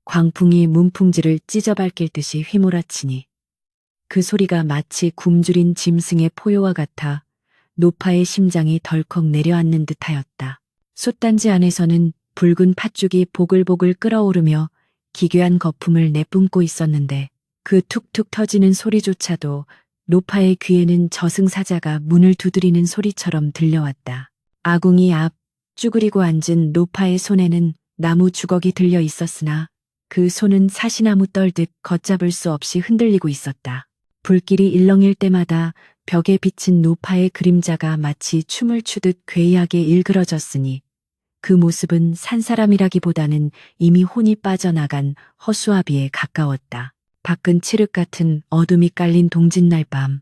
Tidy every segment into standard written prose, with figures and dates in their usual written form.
광풍이 문풍지를 찢어밟힐 듯이 휘몰아치니 그 소리가 마치 굶주린 짐승의 포효와 같아 노파의 심장이 덜컥 내려앉는 듯하였다. 솥단지 안에서는 붉은 팥죽이 보글보글 끓어오르며 기괴한 거품을 내뿜고 있었는데 그 툭툭 터지는 소리조차도 노파의 귀에는 저승사자가 문을 두드리는 소리처럼 들려왔다. 아궁이 앞 쭈그리고 앉은 노파의 손에는 나무 주걱이 들려 있었으나 그 손은 사시나무 떨듯 걷잡을 수 없이 흔들리고 있었다. 불길이 일렁일 때마다 벽에 비친 노파의 그림자가 마치 춤을 추듯 괴이하게 일그러졌으니 그 모습은 산 사람이라기보다는 이미 혼이 빠져나간 허수아비에 가까웠다. 밖은 칠흑 같은 어둠이 깔린 동짓날 밤.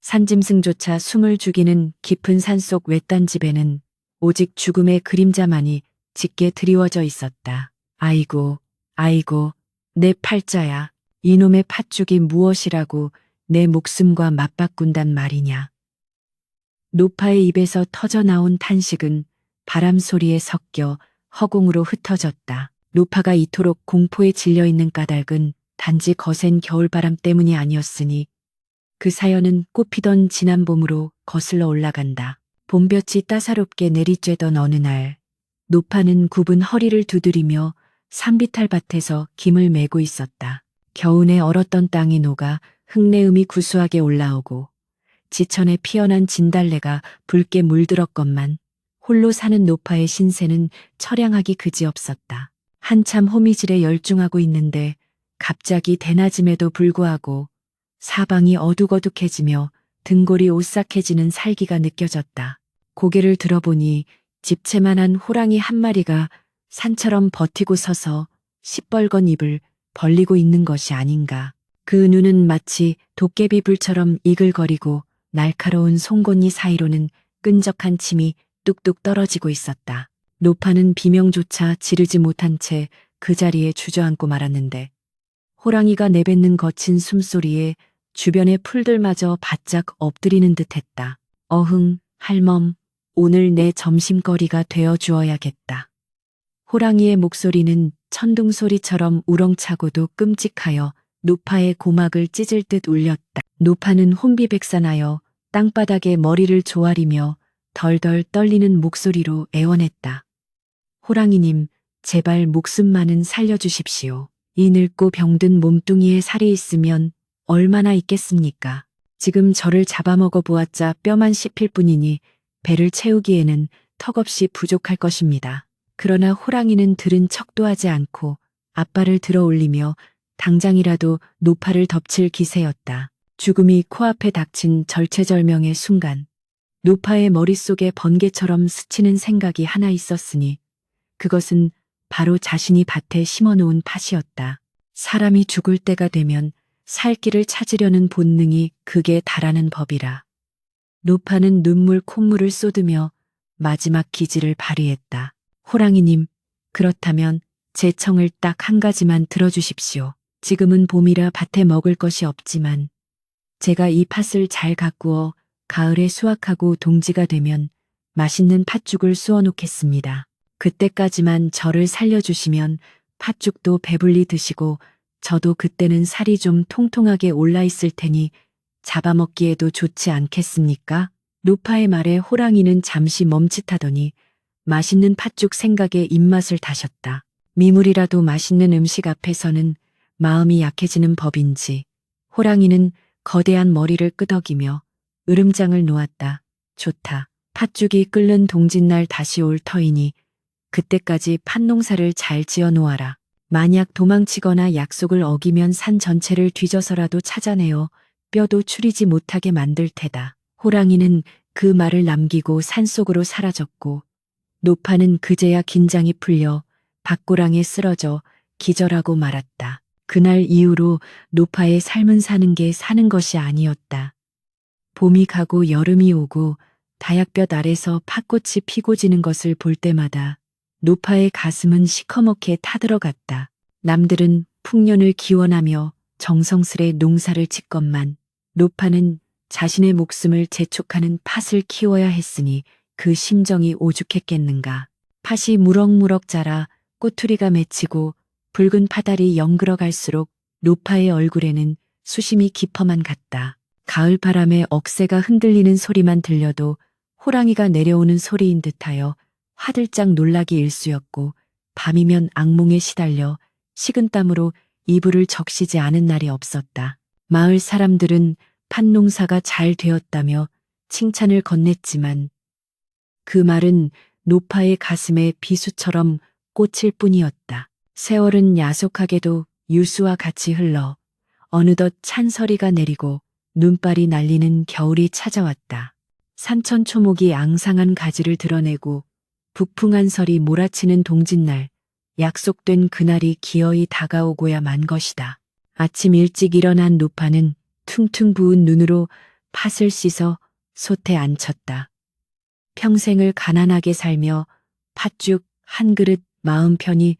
산짐승조차 숨을 죽이는 깊은 산속 외딴 집에는 오직 죽음의 그림자만이 짙게 드리워져 있었다. 아이고, 아이고, 내 팔자야. 이놈의 팥죽이 무엇이라고 내 목숨과 맞바꾼단 말이냐. 노파의 입에서 터져나온 탄식은 바람 소리에 섞여 허공으로 흩어졌다. 노파가 이토록 공포에 질려있는 까닭은 단지 거센 겨울바람 때문이 아니었으니 그 사연은 꽃피던 지난 봄으로 거슬러 올라간다. 봄볕이 따사롭게 내리쬐던 어느 날 노파는 굽은 허리를 두드리며 산비탈밭에서 김을 메고 있었다. 겨우내 얼었던 땅이 녹아 흙내음이 구수하게 올라오고 지천에 피어난 진달래가 붉게 물들었건만 홀로 사는 노파의 신세는 처량하기 그지없었다. 한참 호미질에 열중하고 있는데 갑자기 대낮임에도 불구하고 사방이 어둑어둑해지며 등골이 오싹해지는 살기가 느껴졌다. 고개를 들어보니 집채만한 호랑이 한 마리가 산처럼 버티고 서서 시뻘건 입을 벌리고 있는 것이 아닌가. 그 눈은 마치 도깨비 불처럼 이글거리고 날카로운 송곳니 사이로는 끈적한 침이 뚝뚝 떨어지고 있었다. 노파는 비명조차 지르지 못한 채 그 자리에 주저앉고 말았는데 호랑이가 내뱉는 거친 숨소리에 주변의 풀들마저 바짝 엎드리는 듯했다. 어흥, 할멈, 오늘 내 점심거리가 되어 주어야겠다. 호랑이의 목소리는 천둥소리처럼 우렁차고도 끔찍하여 노파의 고막을 찢을 듯 울렸다. 노파는 혼비백산하여 땅바닥에 머리를 조아리며 덜덜 떨리는 목소리로 애원했다. 호랑이님, 제발 목숨만은 살려주십시오. 이 늙고 병든 몸뚱이에 살이 있으면 얼마나 있겠습니까? 지금 저를 잡아먹어 보았자 뼈만 씹힐 뿐이니 배를 채우기에는 턱없이 부족할 것입니다. 그러나 호랑이는 들은 척도 하지 않고 앞발을 들어 올리며 당장이라도 노파를 덮칠 기세였다. 죽음이 코앞에 닥친 절체절명의 순간 노파의 머릿속에 번개처럼 스치는 생각이 하나 있었으니 그것은 바로 자신이 밭에 심어놓은 팥이었다. 사람이 죽을 때가 되면 살 길을 찾으려는 본능이 극에 달하는 법이라. 노파는 눈물 콧물을 쏟으며 마지막 기지를 발휘했다. 호랑이님, 그렇다면 제 청을 딱 한 가지만 들어주십시오. 지금은 봄이라 밭에 먹을 것이 없지만 제가 이 팥을 잘 가꾸어 가을에 수확하고 동지가 되면 맛있는 팥죽을 쑤어 놓겠습니다. 그때까지만 저를 살려주시면 팥죽도 배불리 드시고 저도 그때는 살이 좀 통통하게 올라 있을 테니 잡아먹기에도 좋지 않겠습니까? 노파의 말에 호랑이는 잠시 멈칫하더니 맛있는 팥죽 생각에 입맛을 다셨다. 미물이라도 맛있는 음식 앞에서는 마음이 약해지는 법인지 호랑이는 거대한 머리를 끄덕이며 으름장을 놓았다. 좋다. 팥죽이 끓는 동짓날 다시 올 터이니 그때까지 팥농사를 잘 지어 놓아라. 만약 도망치거나 약속을 어기면 산 전체를 뒤져서라도 찾아내어 뼈도 추리지 못하게 만들 테다. 호랑이는 그 말을 남기고 산속으로 사라졌고 노파는 그제야 긴장이 풀려 밭고랑에 쓰러져 기절하고 말았다. 그날 이후로 노파의 삶은 사는 게 사는 것이 아니었다. 봄이 가고 여름이 오고 다약볕 아래서 팥꽃이 피고 지는 것을 볼 때마다 노파의 가슴은 시커멓게 타들어갔다. 남들은 풍년을 기원하며 정성스레 농사를 짓건만 노파는 자신의 목숨을 재촉하는 팥을 키워야 했으니 그 심정이 오죽했겠는가. 팥이 무럭무럭 자라 꼬투리가 맺히고 붉은 파달이 영글어 갈수록 노파의 얼굴에는 수심이 깊어만 갔다. 가을 바람에 억새가 흔들리는 소리만 들려도 호랑이가 내려오는 소리인 듯하여 화들짝 놀라기 일쑤였고 밤이면 악몽에 시달려 식은땀으로 이불을 적시지 않은 날이 없었다. 마을 사람들은 팥농사가 잘 되었다며 칭찬을 건넸지만 그 말은 노파의 가슴에 비수처럼 꽂힐 뿐이었다. 세월은 야속하게도 유수와 같이 흘러 어느덧 찬서리가 내리고 눈발이 날리는 겨울이 찾아왔다. 산천초목이 앙상한 가지를 드러내고 북풍한 설이 몰아치는 동짓날, 약속된 그날이 기어이 다가오고야 만 것이다. 아침 일찍 일어난 노파는 퉁퉁 부은 눈으로 팥을 씻어 솥에 앉혔다. 평생을 가난하게 살며 팥죽 한 그릇 마음 편히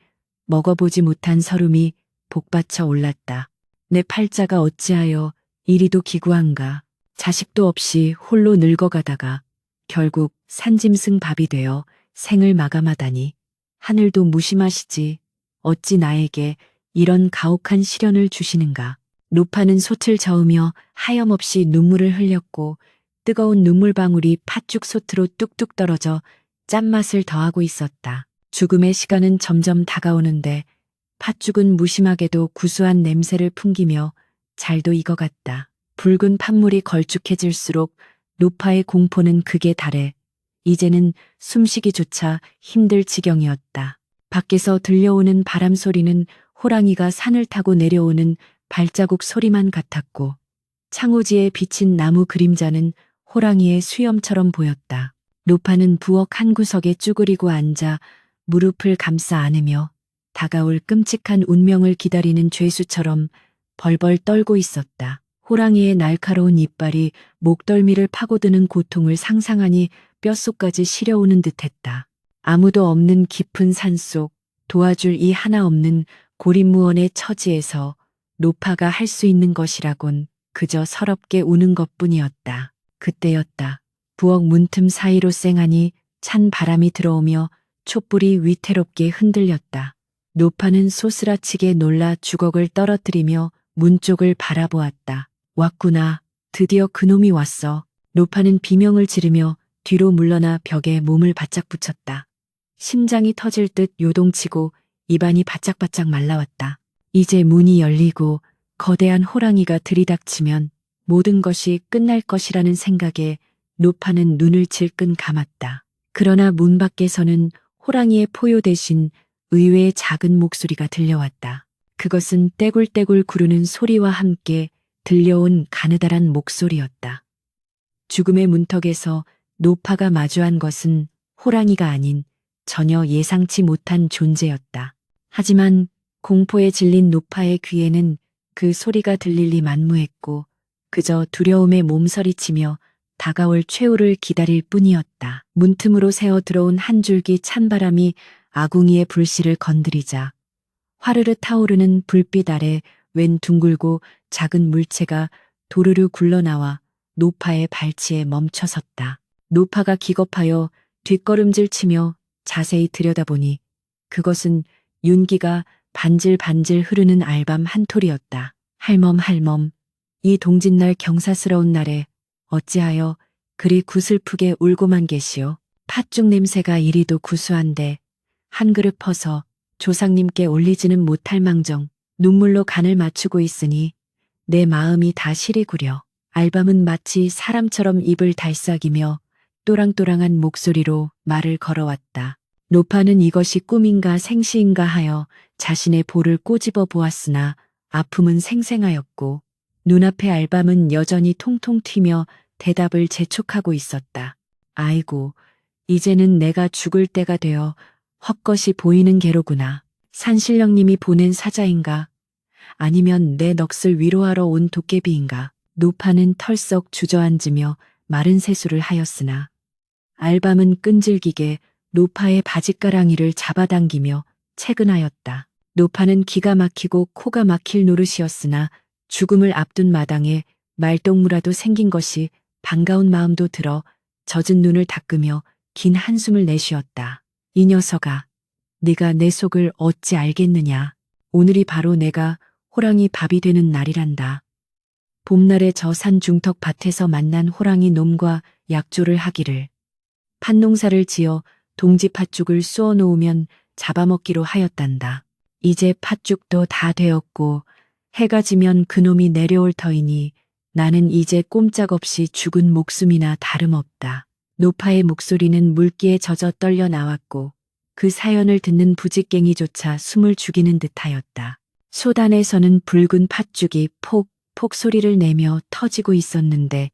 먹어보지 못한 서름이 복받쳐 올랐다. 내 팔자가 어찌하여 이리도 기구한가. 자식도 없이 홀로 늙어가다가 결국 산짐승 밥이 되어 생을 마감하다니. 하늘도 무심하시지 어찌 나에게 이런 가혹한 시련을 주시는가. 노파는 솥을 저으며 하염없이 눈물을 흘렸고 뜨거운 눈물방울이 팥죽 솥으로 뚝뚝 떨어져 짠맛을 더하고 있었다. 죽음의 시간은 점점 다가오는데 팥죽은 무심하게도 구수한 냄새를 풍기며 잘도 익어갔다. 붉은 팥물이 걸쭉해질수록 노파의 공포는 극에 달해 이제는 숨쉬기조차 힘들 지경이었다. 밖에서 들려오는 바람 소리는 호랑이가 산을 타고 내려오는 발자국 소리만 같았고 창호지에 비친 나무 그림자는 호랑이의 수염처럼 보였다. 노파는 부엌 한 구석에 쭈그리고 앉아 무릎을 감싸 안으며 다가올 끔찍한 운명을 기다리는 죄수처럼 벌벌 떨고 있었다. 호랑이의 날카로운 이빨이 목덜미를 파고드는 고통을 상상하니 뼛속까지 시려오는 듯했다. 아무도 없는 깊은 산속, 도와줄 이 하나 없는 고립무원의 처지에서 노파가 할 수 있는 것이라곤 그저 서럽게 우는 것뿐이었다. 그때였다. 부엌 문틈 사이로 쌩하니 찬 바람이 들어오며 촛불이 위태롭게 흔들렸다. 노파는 소스라치게 놀라 주걱을 떨어뜨리며 문 쪽을 바라보았다. 왔구나. 드디어 그놈이 왔어. 노파는 비명을 지르며 뒤로 물러나 벽에 몸을 바짝 붙였다. 심장이 터질 듯 요동치고 입안이 바짝바짝 말라왔다. 이제 문이 열리고 거대한 호랑이가 들이닥치면 모든 것이 끝날 것이라는 생각에 노파는 눈을 질끈 감았다. 그러나 문 밖에서는 호랑이의 포효 대신 의외의 작은 목소리가 들려왔다. 그것은 떼굴떼굴 구르는 소리와 함께 들려온 가느다란 목소리였다. 죽음의 문턱에서 노파가 마주한 것은 호랑이가 아닌 전혀 예상치 못한 존재였다. 하지만 공포에 질린 노파의 귀에는 그 소리가 들릴 리 만무했고 그저 두려움에 몸서리치며 다가올 최후를 기다릴 뿐이었다. 문틈으로 새어 들어온 한 줄기 찬바람이 아궁이의 불씨를 건드리자 화르르 타오르는 불빛 아래 웬 둥글고 작은 물체가 도르르 굴러나와 노파의 발치에 멈춰섰다. 노파가 기겁하여 뒷걸음질 치며 자세히 들여다보니 그것은 윤기가 반질반질 흐르는 알밤 한 톨이었다. 할멈, 이 동짓날 경사스러운 날에 어찌하여 그리 구슬프게 울고만 계시오. 팥죽 냄새가 이리도 구수한데 한 그릇 퍼서 조상님께 올리지는 못할 망정 눈물로 간을 맞추고 있으니 내 마음이 다 시리구려. 알밤은 마치 사람처럼 입을 달싹이며 또랑또랑한 목소리로 말을 걸어왔다. 노파는 이것이 꿈인가 생시인가 하여 자신의 볼을 꼬집어 보았으나 아픔은 생생하였고 눈앞의 알밤은 여전히 통통 튀며 대답을 재촉하고 있었다. 아이고, 이제는 내가 죽을 때가 되어 헛것이 보이는 게로구나. 산신령님이 보낸 사자인가? 아니면 내 넋을 위로하러 온 도깨비인가? 노파는 털썩 주저앉으며 마른 세수를 하였으나 알밤은 끈질기게 노파의 바짓가랑이를 잡아당기며 채근하였다. 노파는 기가 막히고 코가 막힐 노릇이었으나 죽음을 앞둔 마당에 말동무라도 생긴 것이 반가운 마음도 들어 젖은 눈을 닦으며 긴 한숨을 내쉬었다. 이 녀석아, 네가 내 속을 어찌 알겠느냐. 오늘이 바로 내가 호랑이 밥이 되는 날이란다. 봄날에 저 산 중턱 밭에서 만난 호랑이 놈과 약조를 하기를. 팥농사를 지어 동지 팥죽을 쏘어 놓으면 잡아먹기로 하였단다. 이제 팥죽도 다 되었고 해가 지면 그놈이 내려올 터이니 나는 이제 꼼짝없이 죽은 목숨이나 다름없다. 노파의 목소리는 물기에 젖어 떨려 나왔고 그 사연을 듣는 부직갱이조차 숨을 죽이는 듯하였다. 소단에서는 붉은 팥죽이 폭폭 소리를 내며 터지고 있었는데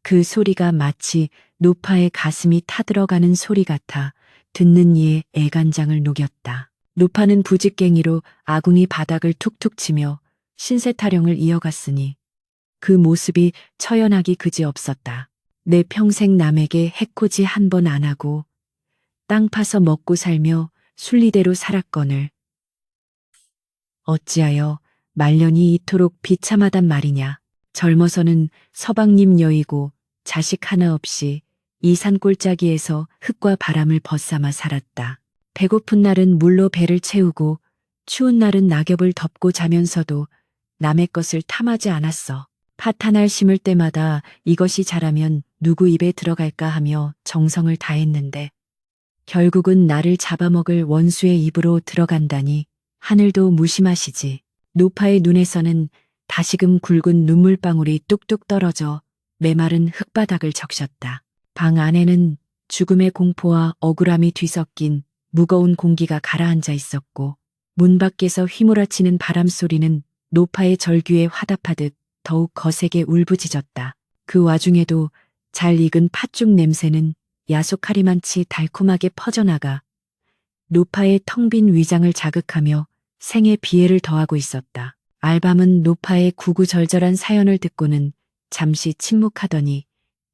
그 소리가 마치 노파의 가슴이 타들어가는 소리 같아 듣는 이의 애간장을 녹였다. 노파는 부직갱이로 아궁이 바닥을 툭툭 치며 신세 타령을 이어갔으니 그 모습이 처연하기 그지없었다. 내 평생 남에게 해코지 한 번 안 하고 땅 파서 먹고 살며 순리대로 살았거늘 어찌하여 말년이 이토록 비참하단 말이냐. 젊어서는 서방님 여이고 자식 하나 없이 이 산골짜기에서 흙과 바람을 벗삼아 살았다. 배고픈 날은 물로 배를 채우고 추운 날은 낙엽을 덮고 자면서도 남의 것을 탐하지 않았어. 팥 하나를 심을 때마다 이것이 자라면 누구 입에 들어갈까 하며 정성을 다했는데 결국은 나를 잡아먹을 원수의 입으로 들어간다니 하늘도 무심하시지. 노파의 눈에서는 다시금 굵은 눈물방울이 뚝뚝 떨어져 메마른 흙바닥을 적셨다. 방 안에는 죽음의 공포와 억울함이 뒤섞인 무거운 공기가 가라앉아 있었고 문 밖에서 휘몰아치는 바람 소리는 노파의 절규에 화답하듯 더욱 거세게 울부짖었다. 그 와중에도 잘 익은 팥죽 냄새는 야속하리만치 달콤하게 퍼져나가 노파의 텅 빈 위장을 자극하며 생의 비애를 더하고 있었다. 알밤은 노파의 구구절절한 사연을 듣고는 잠시 침묵하더니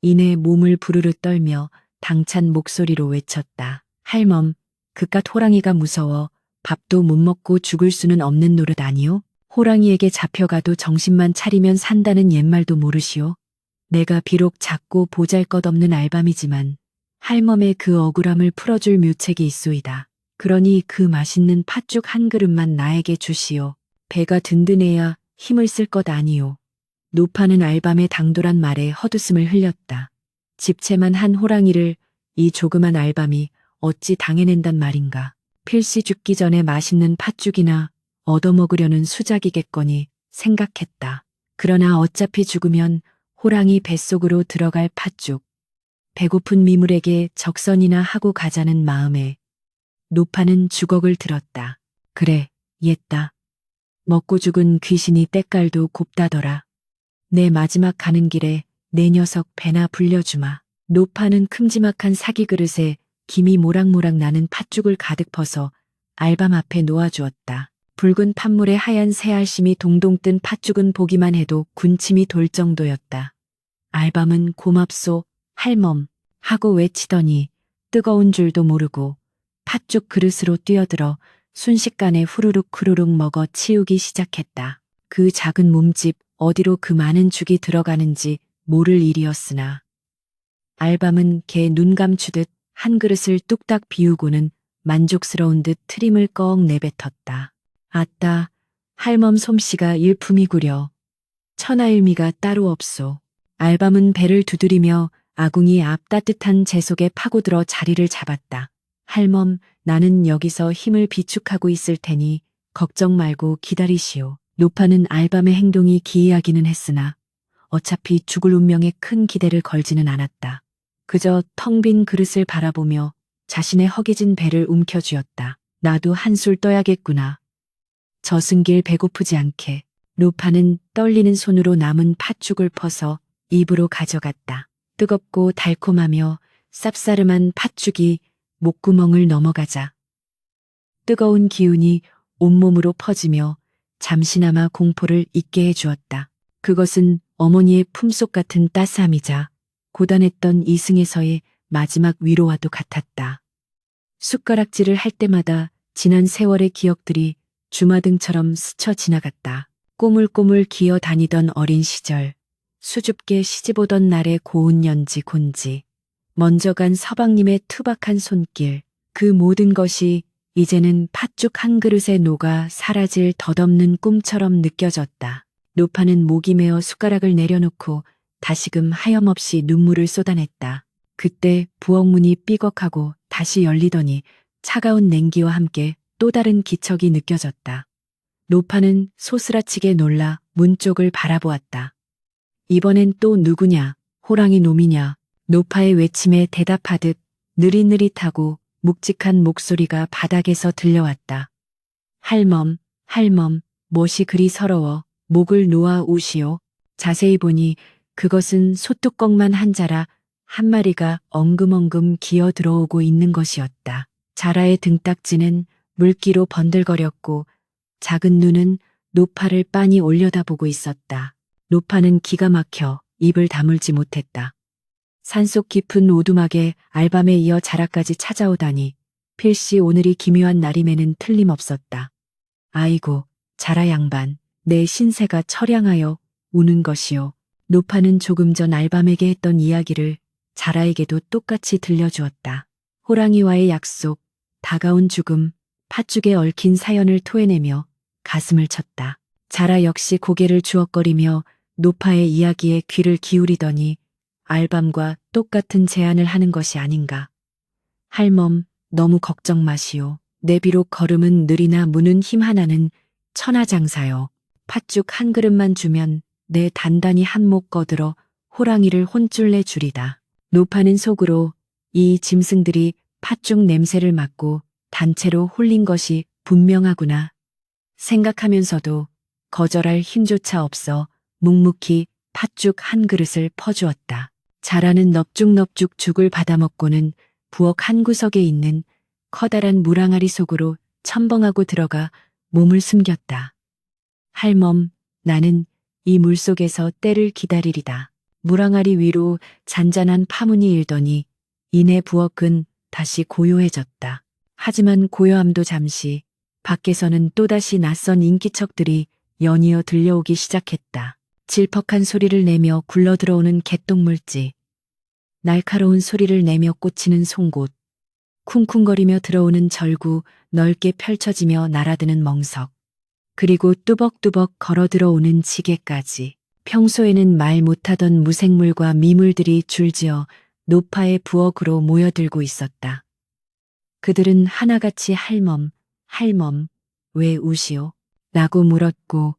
이내 몸을 부르르 떨며 당찬 목소리로 외쳤다. 할멈, 그깟 호랑이가 무서워 밥도 못 먹고 죽을 수는 없는 노릇 아니오? 호랑이에게 잡혀가도 정신만 차리면 산다는 옛말도 모르시오? 내가 비록 작고 보잘것없는 알밤이지만 할멈의 그 억울함을 풀어줄 묘책이 있소이다. 그러니 그 맛있는 팥죽 한 그릇만 나에게 주시오. 배가 든든해야 힘을 쓸 것 아니오. 노파는 알밤의 당돌한 말에 헛웃음을 흘렸다. 집채만 한 호랑이를 이 조그만 알밤이 어찌 당해낸단 말인가. 필시 죽기 전에 맛있는 팥죽이나 얻어먹으려는 수작이겠거니 생각했다. 그러나 어차피 죽으면 호랑이 뱃속으로 들어갈 팥죽. 배고픈 미물에게 적선이나 하고 가자는 마음에 노파는 주걱을 들었다. 그래, 옛다. 먹고 죽은 귀신이 때깔도 곱다더라. 내 마지막 가는 길에 내 녀석 배나 불려주마. 노파는 큼지막한 사기 그릇에 김이 모락모락 나는 팥죽을 가득 퍼서 알밤 앞에 놓아주었다. 붉은 팥물에 하얀 새알심이 동동 뜬 팥죽은 보기만 해도 군침이 돌 정도였다. 알밤은 고맙소, 할멈 하고 외치더니 뜨거운 줄도 모르고 팥죽 그릇으로 뛰어들어 순식간에 후루룩 후루룩 먹어 치우기 시작했다. 그 작은 몸집 어디로 그 많은 죽이 들어가는지 모를 일이었으나 알밤은 개 눈 감추듯 한 그릇을 뚝딱 비우고는 만족스러운 듯 트림을 꺽 내뱉었다. 아따, 할멈 솜씨가 일품이구려. 천하일미가 따로 없소. 알밤은 배를 두드리며 아궁이 앞 따뜻한 재 속에 파고들어 자리를 잡았다. 할멈, 나는 여기서 힘을 비축하고 있을 테니 걱정 말고 기다리시오. 노파는 알밤의 행동이 기이하기는 했으나 어차피 죽을 운명에 큰 기대를 걸지는 않았다. 그저 텅 빈 그릇을 바라보며 자신의 허기진 배를 움켜쥐었다. 나도 한술 떠야겠구나. 저승길 배고프지 않게. 노파는 떨리는 손으로 남은 팥죽을 퍼서 입으로 가져갔다. 뜨겁고 달콤하며 쌉싸름한 팥죽이 목구멍을 넘어가자 뜨거운 기운이 온몸으로 퍼지며 잠시나마 공포를 잊게 해주었다. 그것은 어머니의 품속 같은 따스함이자 고단했던 이승에서의 마지막 위로와도 같았다. 숟가락질을 할 때마다 지난 세월의 기억들이 주마등처럼 스쳐 지나갔다. 꼬물꼬물 기어 다니던 어린 시절, 수줍게 시집오던 날의 고운 연지 곤지, 먼저 간 서방님의 투박한 손길, 그 모든 것이 이제는 팥죽 한 그릇에 녹아 사라질 덧없는 꿈처럼 느껴졌다. 노파는 목이 메어 숟가락을 내려놓고 다시금 하염없이 눈물을 쏟아냈다. 그때 부엌문이 삐걱하고 다시 열리더니 차가운 냉기와 함께 또 다른 기척이 느껴졌다. 노파는 소스라치게 놀라 문 쪽을 바라보았다. 이번엔 또 누구냐? 호랑이 놈이냐? 노파의 외침에 대답하듯 느릿느릿하고 묵직한 목소리가 바닥에서 들려왔다. 할멈, 할멈, 못이 그리 서러워 목을 놓아 우시오. 자세히 보니 그것은 소뚜껑만 한 자라 한 마리가 엉금엉금 기어 들어오고 있는 것이었다. 자라의 등딱지는 물기로 번들거렸고 작은 눈은 노파를 빤히 올려다보고 있었다. 노파는 기가 막혀 입을 다물지 못했다. 산속 깊은 오두막에 알밤에 이어 자라까지 찾아오다니 필시 오늘이 기묘한 날임에는 틀림없었다. 아이고, 자라 양반, 내 신세가 처량하여 우는 것이요. 노파는 조금 전 알밤에게 했던 이야기를 자라에게도 똑같이 들려주었다. 호랑이와의 약속, 다가온 죽음, 팥죽에 얽힌 사연을 토해내며 가슴을 쳤다. 자라 역시 고개를 주걱거리며 노파의 이야기에 귀를 기울이더니 알밤과 똑같은 제안을 하는 것이 아닌가. 할멈, 너무 걱정 마시오. 내 비록 걸음은 느리나 무는 힘 하나는 천하장사요. 팥죽 한 그릇만 주면 내 단단히 한몫 거들어 호랑이를 혼쭐 내 주리다. 노파는 속으로 이 짐승들이 팥죽 냄새를 맡고 단체로 홀린 것이 분명하구나 생각하면서도 거절할 힘조차 없어 묵묵히 팥죽 한 그릇을 퍼주었다. 자라는 넙죽넙죽 죽을 받아먹고는 부엌 한 구석에 있는 커다란 물항아리 속으로 첨벙하고 들어가 몸을 숨겼다. 할멈, 나는 이 물속에서 때를 기다리리다. 물항아리 위로 잔잔한 파문이 일더니 이내 부엌은 다시 고요해졌다. 하지만 고요함도 잠시, 밖에서는 또다시 낯선 인기척들이 연이어 들려오기 시작했다. 질퍽한 소리를 내며 굴러들어오는 개똥물지, 날카로운 소리를 내며 꽂히는 송곳, 쿵쿵거리며 들어오는 절구, 넓게 펼쳐지며 날아드는 멍석, 그리고 뚜벅뚜벅 걸어 들어오는 지게까지. 평소에는 말 못하던 무생물과 미물들이 줄지어 노파의 부엌으로 모여들고 있었다. 그들은 하나같이 할멈, 할멈, 왜 우시오? 라고 물었고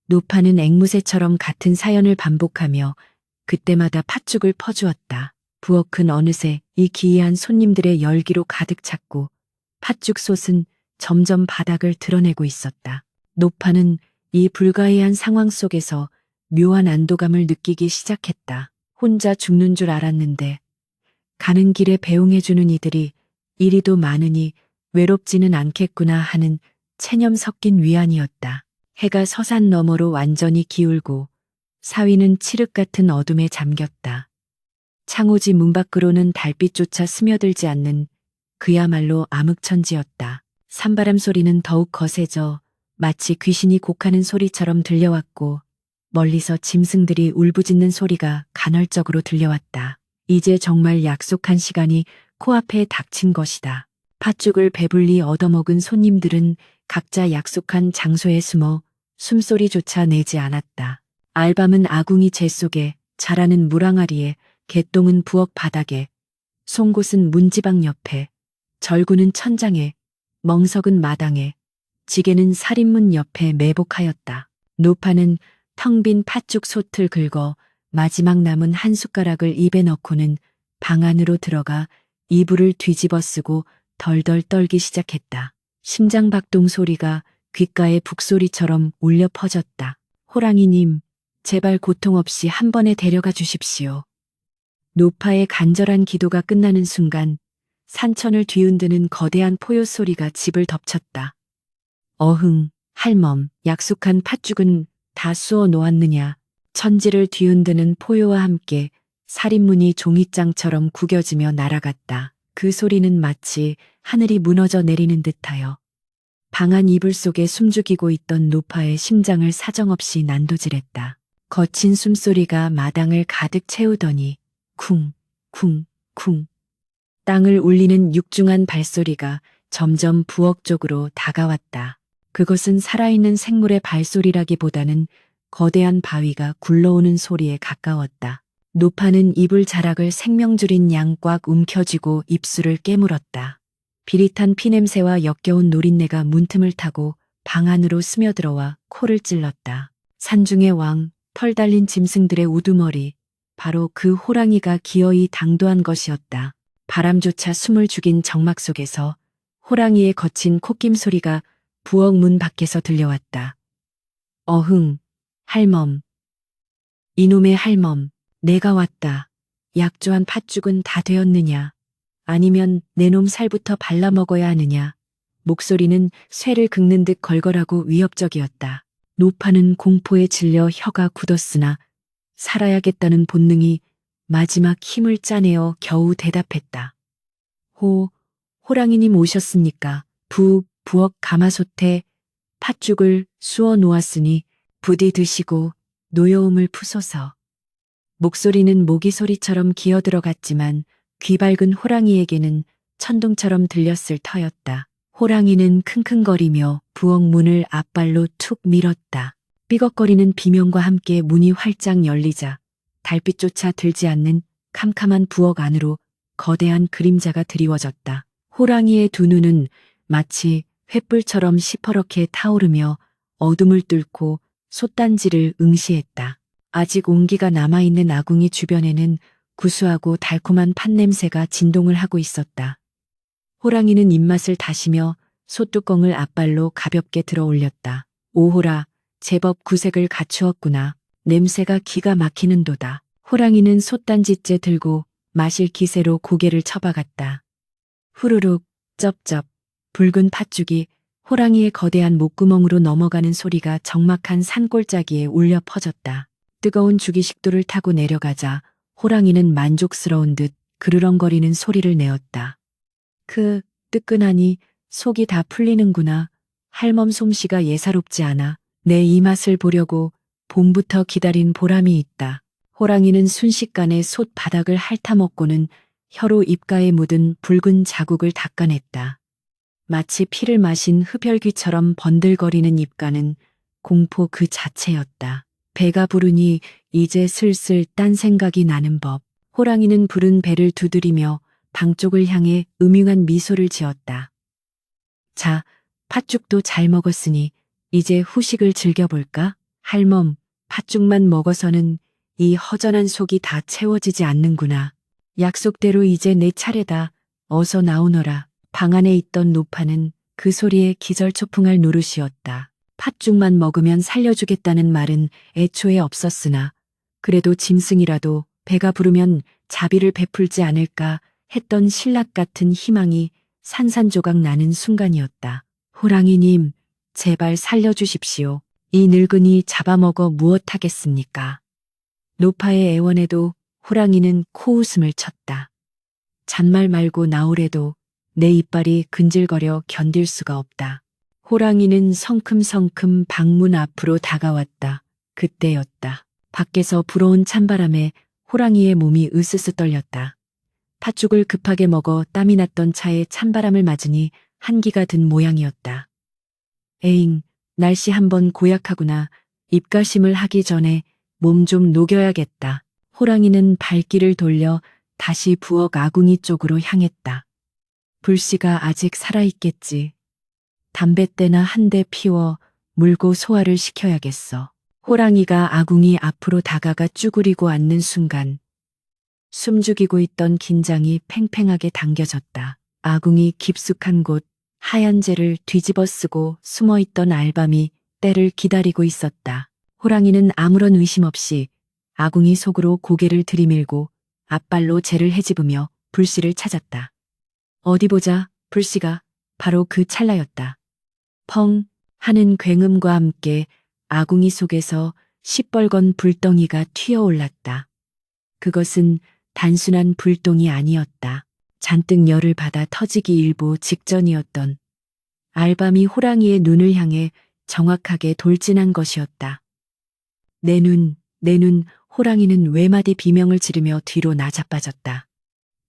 노파는 앵무새처럼 같은 사연을 반복하며 그때마다 팥죽을 퍼주었다. 부엌은 어느새 이 기이한 손님들의 열기로 가득 찼고 팥죽 솥은 점점 바닥을 드러내고 있었다. 노파는 이 불가이한 상황 속에서 묘한 안도감을 느끼기 시작했다. 혼자 죽는 줄 알았는데 가는 길에 배웅해주는 이들이 이리도 많으니 외롭지는 않겠구나 하는 체념 섞인 위안이었다. 해가 서산 너머로 완전히 기울고 사위는 칠흑 같은 어둠에 잠겼다. 창호지 문 밖으로는 달빛조차 스며들지 않는 그야말로 암흑천지였다. 산바람 소리는 더욱 거세져 마치 귀신이 곡하는 소리처럼 들려왔고 멀리서 짐승들이 울부짖는 소리가 간헐적으로 들려왔다. 이제 정말 약속한 시간이 코앞에 닥친 것이다. 팥죽을 배불리 얻어먹은 손님들은 각자 약속한 장소에 숨어 숨소리조차 내지 않았다. 알밤은 아궁이 재 속에, 자라는 물항아리에, 개똥은 부엌 바닥에, 송곳은 문지방 옆에, 절구는 천장에, 멍석은 마당에, 지게는 살인문 옆에 매복하였다. 노파는 텅 빈 팥죽 솥을 긁어 마지막 남은 한 숟가락을 입에 넣고는 방 안으로 들어가 이불을 뒤집어 쓰고 덜덜 떨기 시작했다. 심장박동 소리가 귓가에 북소리처럼 울려 퍼졌다. 호랑이님, 제발 고통 없이 한 번에 데려가 주십시오. 노파의 간절한 기도가 끝나는 순간 산천을 뒤흔드는 거대한 포효 소리가 집을 덮쳤다. 어흥, 할멈, 약속한 팥죽은 다 쑤어 놓았느냐. 천지를 뒤흔드는 포효와 함께 살인문이 종이장처럼 구겨지며 날아갔다. 그 소리는 마치 하늘이 무너져 내리는 듯하여 방 안 이불 속에 숨죽이고 있던 노파의 심장을 사정없이 난도질했다. 거친 숨소리가 마당을 가득 채우더니 쿵, 쿵, 쿵. 땅을 울리는 육중한 발소리가 점점 부엌 쪽으로 다가왔다. 그것은 살아있는 생물의 발소리라기보다는 거대한 바위가 굴러오는 소리에 가까웠다. 노파는 이불 자락을 생명줄인 양 꽉 움켜쥐고 입술을 깨물었다. 비릿한 피냄새와 역겨운 노린내가 문틈을 타고 방 안으로 스며들어와 코를 찔렀다. 산중의 왕, 털 달린 짐승들의 우두머리, 바로 그 호랑이가 기어이 당도한 것이었다. 바람조차 숨을 죽인 정막 속에서 호랑이의 거친 콧김 소리가 부엌 문 밖에서 들려왔다. 어흥, 할멈. 이놈의 할멈, 내가 왔다. 약조한 팥죽은 다 되었느냐? 아니면 내 놈 살부터 발라 먹어야 하느냐? 목소리는 쇠를 긁는 듯 걸걸하고 위협적이었다. 노파는 공포에 질려 혀가 굳었으나 살아야겠다는 본능이 마지막 힘을 짜내어 겨우 대답했다. 호랑이님 오셨습니까? 부엌 가마솥에 팥죽을 쑤어 놓았으니 부디 드시고 노여움을 푸소서. 목소리는 모기 소리처럼 기어들어갔지만 귀 밝은 호랑이에게는 천둥처럼 들렸을 터였다. 호랑이는 킁킁거리며 부엌 문을 앞발로 툭 밀었다. 삐걱거리는 비명과 함께 문이 활짝 열리자 달빛조차 들지 않는 캄캄한 부엌 안으로 거대한 그림자가 드리워졌다. 호랑이의 두 눈은 마치 횃불처럼 시퍼렇게 타오르며 어둠을 뚫고 솥단지를 응시했다. 아직 온기가 남아있는 아궁이 주변에는 구수하고 달콤한 팥냄새가 진동을 하고 있었다. 호랑이는 입맛을 다시며 솥뚜껑을 앞발로 가볍게 들어 올렸다. 오호라, 제법 구색을 갖추었구나. 냄새가 기가 막히는도다. 호랑이는 솥단지째 들고 마실 기세로 고개를 쳐박았다. 후루룩, 쩝쩝, 붉은 팥죽이 호랑이의 거대한 목구멍으로 넘어가는 소리가 적막한 산골짜기에 울려 퍼졌다. 뜨거운 죽이 식도를 타고 내려가자 호랑이는 만족스러운 듯 그르렁거리는 소리를 내었다. 뜨끈하니 속이 다 풀리는구나. 할멈 솜씨가 예사롭지 않아. 내 이 맛을 보려고 봄부터 기다린 보람이 있다. 호랑이는 순식간에 솥 바닥을 핥아먹고는 혀로 입가에 묻은 붉은 자국을 닦아냈다. 마치 피를 마신 흡혈귀처럼 번들거리는 입가는 공포 그 자체였다. 배가 부르니 이제 슬슬 딴 생각이 나는 법. 호랑이는 부른 배를 두드리며 방 쪽을 향해 음흉한 미소를 지었다. 자, 팥죽도 잘 먹었으니 이제 후식을 즐겨볼까? 할멈, 팥죽만 먹어서는 이 허전한 속이 다 채워지지 않는구나. 약속대로 이제 내 차례다. 어서 나오너라. 방 안에 있던 노파는 그 소리에 기절초풍할 노릇이었다. 팥죽만 먹으면 살려주겠다는 말은 애초에 없었으나 그래도 짐승이라도 배가 부르면 자비를 베풀지 않을까 했던 신락 같은 희망이 산산조각 나는 순간이었다. 호랑이님, 제발 살려주십시오. 이 늙은이 잡아먹어 무엇하겠습니까? 노파의 애원에도 호랑이는 코웃음을 쳤다. 잔말 말고 나오래도 내 이빨이 근질거려 견딜 수가 없다. 호랑이는 성큼성큼 방문 앞으로 다가왔다. 그때였다. 밖에서 불어온 찬바람에 호랑이의 몸이 으스스 떨렸다. 팥죽을 급하게 먹어 땀이 났던 차에 찬바람을 맞으니 한기가 든 모양이었다. 에잉, 날씨 한번 고약하구나. 입가심을 하기 전에 몸 좀 녹여야겠다. 호랑이는 발길을 돌려 다시 부엌 아궁이 쪽으로 향했다. 불씨가 아직 살아있겠지. 담뱃대나 한 대 피워 물고 소화를 시켜야겠어. 호랑이가 아궁이 앞으로 다가가 쭈그리고 앉는 순간 숨죽이고 있던 긴장이 팽팽하게 당겨졌다. 아궁이 깊숙한 곳 하얀 재를 뒤집어 쓰고 숨어있던 알밤이 때를 기다리고 있었다. 호랑이는 아무런 의심 없이 아궁이 속으로 고개를 들이밀고 앞발로 재를 헤집으며 불씨를 찾았다. 어디 보자. 불씨가 바로 그 찰나였다. 펑 하는 굉음과 함께 아궁이 속에서 시뻘건 불덩이가 튀어올랐다. 그것은 단순한 불똥이 아니었다. 잔뜩 열을 받아 터지기 일보 직전이었던 알밤이 호랑이의 눈을 향해 정확하게 돌진한 것이었다. 내 눈, 호랑이는 외마디 비명을 지르며 뒤로 나자빠졌다.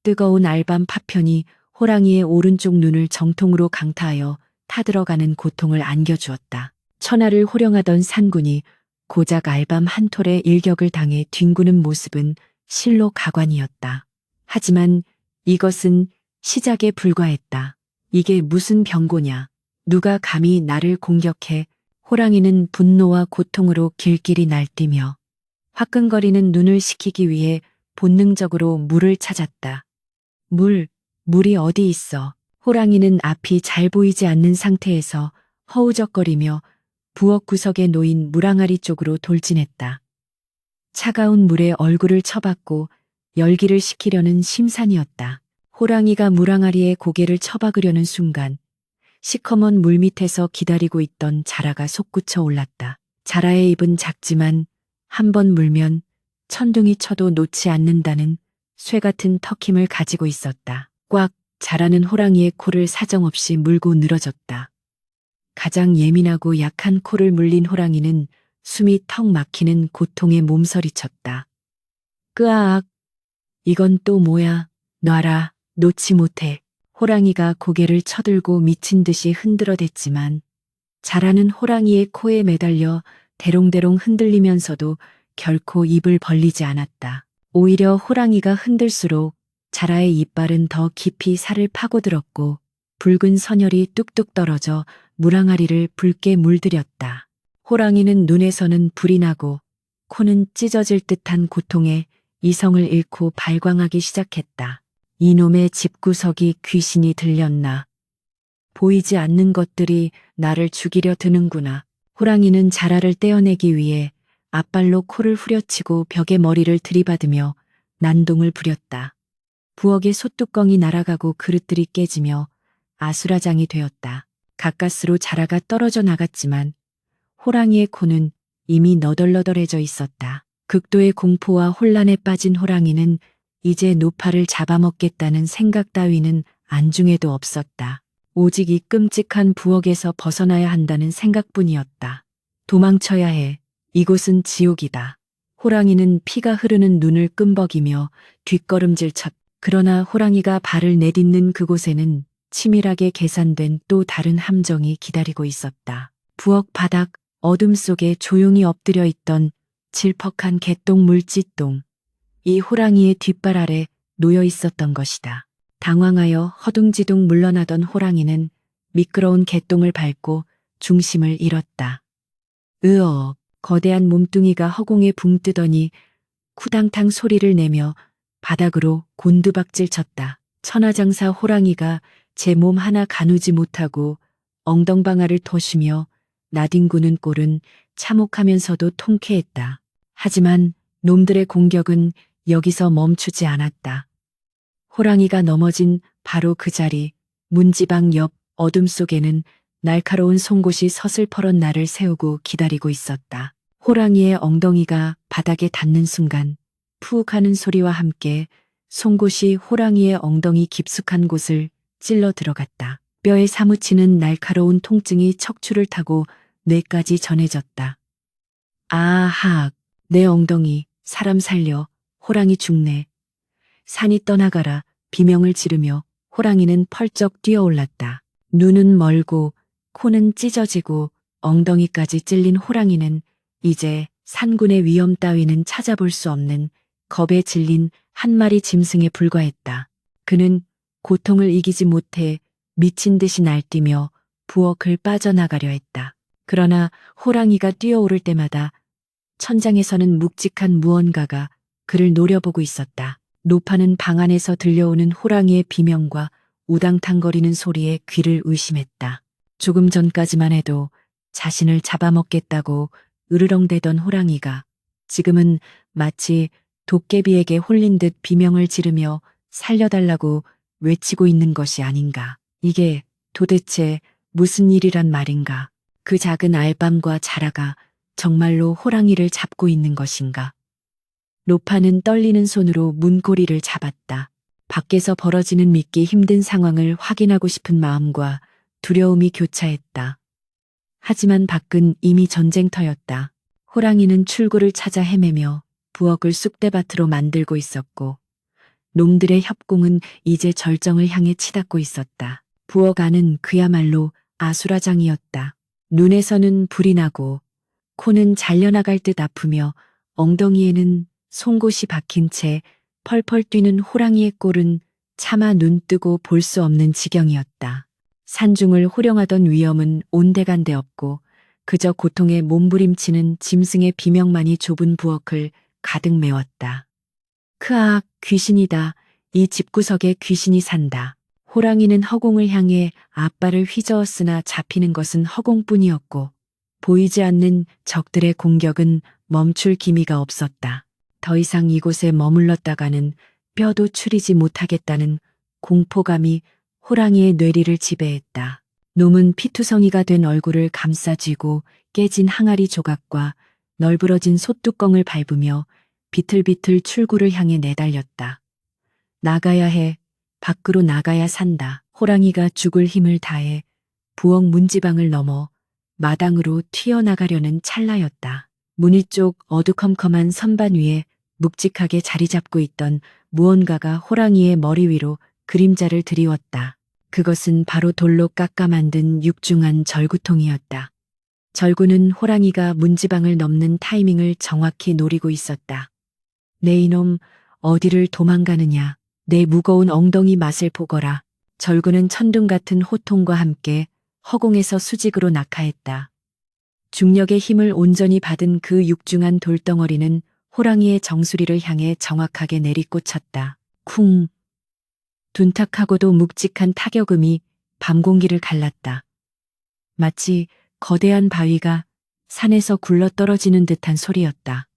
뜨거운 알밤 파편이 호랑이의 오른쪽 눈을 정통으로 강타하여 타들어가는 고통을 안겨주었다. 천하를 호령하던 산군이 고작 알밤 한 톨의 일격을 당해 뒹구는 모습은 실로 가관이었다. 하지만 이것은 시작에 불과했다. 이게 무슨 병고냐? 누가 감히 나를 공격해? 호랑이는 분노와 고통으로 길길이 날뛰며 화끈거리는 눈을 식히기 위해 본능적으로 물을 찾았다. 물이 어디 있어? 호랑이는 앞이 잘 보이지 않는 상태에서 허우적거리며 부엌 구석에 놓인 물항아리 쪽으로 돌진했다. 차가운 물에 얼굴을 쳐박고 열기를 식히려는 심산이었다. 호랑이가 물항아리에 고개를 쳐박으려는 순간 시커먼 물 밑에서 기다리고 있던 자라가 솟구쳐 올랐다. 자라의 입은 작지만 한 번 물면 천둥이 쳐도 놓지 않는다는 쇠 같은 턱힘을 가지고 있었다. 꽉 자라는 호랑이의 코를 사정없이 물고 늘어졌다. 가장 예민하고 약한 코를 물린 호랑이는 숨이 턱 막히는 고통에 몸서리쳤다. 끄아악! 이건 또 뭐야? 놔라, 놓지 못해. 호랑이가 고개를 쳐들고 미친 듯이 흔들어댔지만 자라는 호랑이의 코에 매달려 대롱대롱 흔들리면서도 결코 입을 벌리지 않았다. 오히려 호랑이가 흔들수록 자라의 이빨은 더 깊이 살을 파고들었고 붉은 선혈이 뚝뚝 떨어져 물항아리를 붉게 물들였다. 호랑이는 눈에서는 불이 나고 코는 찢어질 듯한 고통에 이성을 잃고 발광하기 시작했다. 이놈의 집구석이 귀신이 들렸나. 보이지 않는 것들이 나를 죽이려 드는구나. 호랑이는 자라를 떼어내기 위해 앞발로 코를 후려치고 벽에 머리를 들이받으며 난동을 부렸다. 부엌의 솥뚜껑이 날아가고 그릇들이 깨지며 아수라장이 되었다. 가까스로 자라가 떨어져 나갔지만 호랑이의 코는 이미 너덜너덜해져 있었다. 극도의 공포와 혼란에 빠진 호랑이는 이제 노파를 잡아먹겠다는 생각 따위는 안중에도 없었다. 오직 이 끔찍한 부엌에서 벗어나야 한다는 생각뿐이었다. 도망쳐야 해. 이곳은 지옥이다. 호랑이는 피가 흐르는 눈을 끔벅이며 뒷걸음질 쳤다. 그러나 호랑이가 발을 내딛는 그곳에는 치밀하게 계산된 또 다른 함정이 기다리고 있었다. 부엌 바닥 어둠 속에 조용히 엎드려 있던 질퍽한 개똥 물짓똥. 이 호랑이의 뒷발 아래 놓여 있었던 것이다. 당황하여 허둥지둥 물러나던 호랑이는 미끄러운 개똥을 밟고 중심을 잃었다. 으어, 거대한 몸뚱이가 허공에 붕 뜨더니 쿠당탕 소리를 내며 바닥으로 곤두박질 쳤다. 천하장사 호랑이가 제 몸 하나 가누지 못하고 엉덩방아를 터쉬며 나뒹구는 꼴은 참혹하면서도 통쾌했다. 하지만 놈들의 공격은 여기서 멈추지 않았다. 호랑이가 넘어진 바로 그 자리, 문지방 옆 어둠 속에는 날카로운 송곳이 서슬퍼런 나를 세우고 기다리고 있었다. 호랑이의 엉덩이가 바닥에 닿는 순간 푸욱 하는 소리와 함께 송곳이 호랑이의 엉덩이 깊숙한 곳을 찔러 들어갔다. 뼈에 사무치는 날카로운 통증이 척추를 타고 뇌까지 전해졌다. 아하, 내 엉덩이, 사람 살려, 호랑이 죽네. 산이 떠나가라, 비명을 지르며 호랑이는 펄쩍 뛰어올랐다. 눈은 멀고 코는 찢어지고 엉덩이까지 찔린 호랑이는 이제 산군의 위험 따위는 찾아볼 수 없는 겁에 질린 한 마리 짐승에 불과했다. 그는 고통을 이기지 못해 미친 듯이 날뛰며 부엌을 빠져나가려 했다. 그러나 호랑이가 뛰어오를 때마다 천장에서는 묵직한 무언가가 그를 노려보고 있었다. 노파는 방 안에서 들려오는 호랑이의 비명과 우당탕거리는 소리에 귀를 의심했다. 조금 전까지만 해도 자신을 잡아먹겠다고 으르렁대던 호랑이가 지금은 마치 도깨비에게 홀린 듯 비명을 지르며 살려달라고 외치고 있는 것이 아닌가. 이게 도대체 무슨 일이란 말인가. 그 작은 알밤과 자라가 정말로 호랑이를 잡고 있는 것인가. 노파는 떨리는 손으로 문고리를 잡았다. 밖에서 벌어지는 믿기 힘든 상황을 확인하고 싶은 마음과 두려움이 교차했다. 하지만 밖은 이미 전쟁터였다. 호랑이는 출구를 찾아 헤매며 부엌을 쑥대밭으로 만들고 있었고 놈들의 협공은 이제 절정을 향해 치닫고 있었다. 부어가는 그야말로 아수라장이었다. 눈에서는 불이 나고 코는 잘려나갈 듯 아프며 엉덩이에는 송곳이 박힌 채 펄펄 뛰는 호랑이의 꼴은 차마 눈 뜨고 볼 수 없는 지경이었다. 산중을 호령하던 위험은 온데간데 없고 그저 고통에 몸부림치는 짐승의 비명만이 좁은 부엌을 가득 메웠다. 크악, 귀신이다. 이 집구석에 귀신이 산다. 호랑이는 허공을 향해 앞발을 휘저었으나 잡히는 것은 허공뿐이었고 보이지 않는 적들의 공격은 멈출 기미가 없었다. 더 이상 이곳에 머물렀다가는 뼈도 추리지 못하겠다는 공포감이 호랑이의 뇌리를 지배했다. 놈은 피투성이가 된 얼굴을 감싸쥐고 깨진 항아리 조각과 널브러진 솥뚜껑을 밟으며 비틀비틀 출구를 향해 내달렸다. 나가야 해. 밖으로 나가야 산다. 호랑이가 죽을 힘을 다해 부엌 문지방을 넘어 마당으로 튀어나가려는 찰나였다. 무늬 쪽 어두컴컴한 선반 위에 묵직하게 자리 잡고 있던 무언가가 호랑이의 머리 위로 그림자를 드리웠다. 그것은 바로 돌로 깎아 만든 육중한 절구통이었다. 절구는 호랑이가 문지방을 넘는 타이밍을 정확히 노리고 있었다. 내 이놈, 어디를 도망가느냐. 내 무거운 엉덩이 맛을 보거라. 절구는 천둥 같은 호통과 함께 허공에서 수직으로 낙하했다. 중력의 힘을 온전히 받은 그 육중한 돌덩어리는 호랑이의 정수리를 향해 정확하게 내리꽂혔다. 쿵! 둔탁하고도 묵직한 타격음이 밤 공기를 갈랐다. 마치 거대한 바위가 산에서 굴러떨어지는 듯한 소리였다.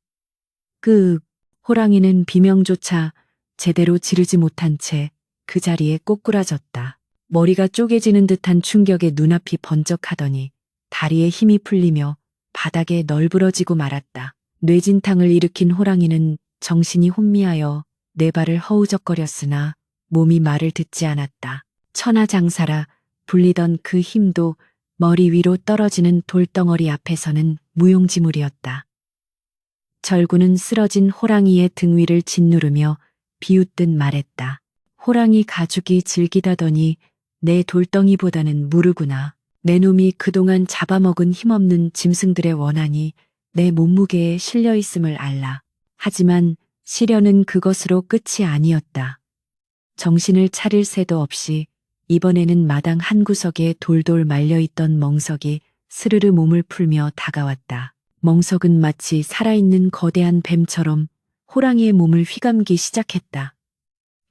호랑이는 비명조차 제대로 지르지 못한 채 그 자리에 꼬꾸라졌다. 머리가 쪼개지는 듯한 충격에 눈앞이 번쩍하더니 다리에 힘이 풀리며 바닥에 널브러지고 말았다. 뇌진탕을 일으킨 호랑이는 정신이 혼미하여 네 발을 허우적거렸으나 몸이 말을 듣지 않았다. 천하장사라 불리던 그 힘도 머리 위로 떨어지는 돌덩어리 앞에서는 무용지물이었다. 절구는 쓰러진 호랑이의 등 위를 짓누르며 비웃듯 말했다. 호랑이 가죽이 질기다더니 내 돌덩이보다는 무르구나. 내 놈이 그동안 잡아먹은 힘없는 짐승들의 원한이 내 몸무게에 실려 있음을 알라. 하지만 시련은 그것으로 끝이 아니었다. 정신을 차릴 새도 없이 이번에는 마당 한 구석에 돌돌 말려있던 멍석이 스르르 몸을 풀며 다가왔다. 멍석은 마치 살아있는 거대한 뱀처럼 호랑이의 몸을 휘감기 시작했다.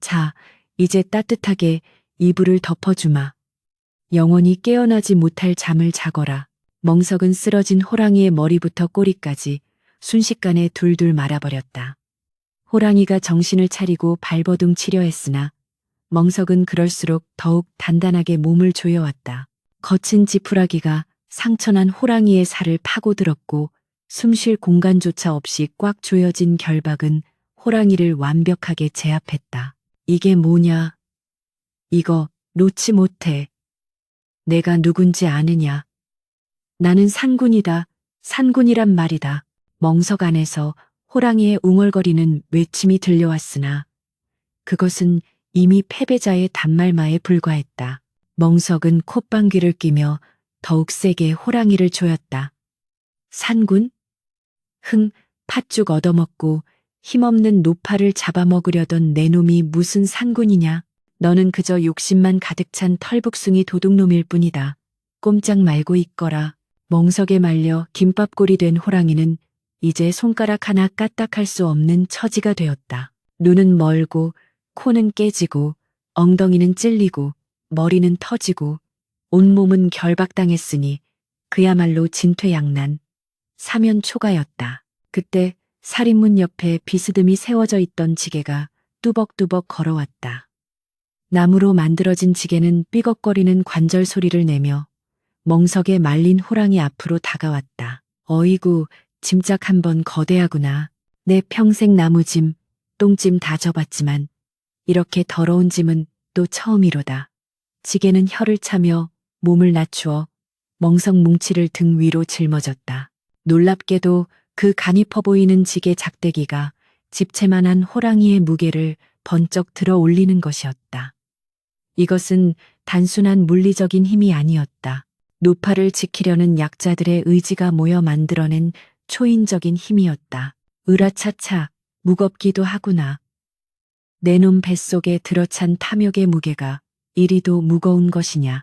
자, 이제 따뜻하게 이불을 덮어주마. 영원히 깨어나지 못할 잠을 자거라. 멍석은 쓰러진 호랑이의 머리부터 꼬리까지 순식간에 둘둘 말아버렸다. 호랑이가 정신을 차리고 발버둥 치려 했으나 멍석은 그럴수록 더욱 단단하게 몸을 조여왔다. 거친 지푸라기가 상처난 호랑이의 살을 파고들었고 숨쉴 공간조차 없이 꽉 조여진 결박은 호랑이를 완벽하게 제압했다. 이게 뭐냐? 이거 놓지 못해. 내가 누군지 아느냐? 나는 산군이다. 산군이란 말이다. 멍석 안에서 호랑이의 웅얼거리는 외침이 들려왔으나 그것은 이미 패배자의 단말마에 불과했다. 멍석은 콧방귀를 뀌며 더욱 세게 호랑이를 조였다. 산군? 팥죽 얻어먹고 힘없는 노파를 잡아먹으려던 내 놈이 무슨 산군이냐. 너는 그저 욕심만 가득 찬 털북숭이 도둑놈일 뿐이다. 꼼짝 말고 있거라. 멍석에 말려 김밥골이 된 호랑이는 이제 손가락 하나 까딱할 수 없는 처지가 되었다. 눈은 멀고 코는 깨지고 엉덩이는 찔리고 머리는 터지고 온몸은 결박당했으니 그야말로 진퇴양난, 사면초가였다. 그때 살인문 옆에 비스듬히 세워져 있던 지게가 뚜벅뚜벅 걸어왔다. 나무로 만들어진 지게는 삐걱거리는 관절 소리를 내며 멍석에 말린 호랑이 앞으로 다가왔다. 어이구, 짐작 한번 거대하구나. 내 평생 나무짐, 똥짐 다 져봤지만 이렇게 더러운 짐은 또 처음이로다. 지게는 혀를 차며 몸을 낮추어 멍석 뭉치를 등 위로 짊어졌다. 놀랍게도 그 가니퍼 보이는 지게 작대기가 집채만한 호랑이의 무게를 번쩍 들어 올리는 것이었다. 이것은 단순한 물리적인 힘이 아니었다. 노파를 지키려는 약자들의 의지가 모여 만들어낸 초인적인 힘이었다. 으라차차, 무겁기도 하구나. 내 놈 뱃속에 들어찬 탐욕의 무게가 이리도 무거운 것이냐.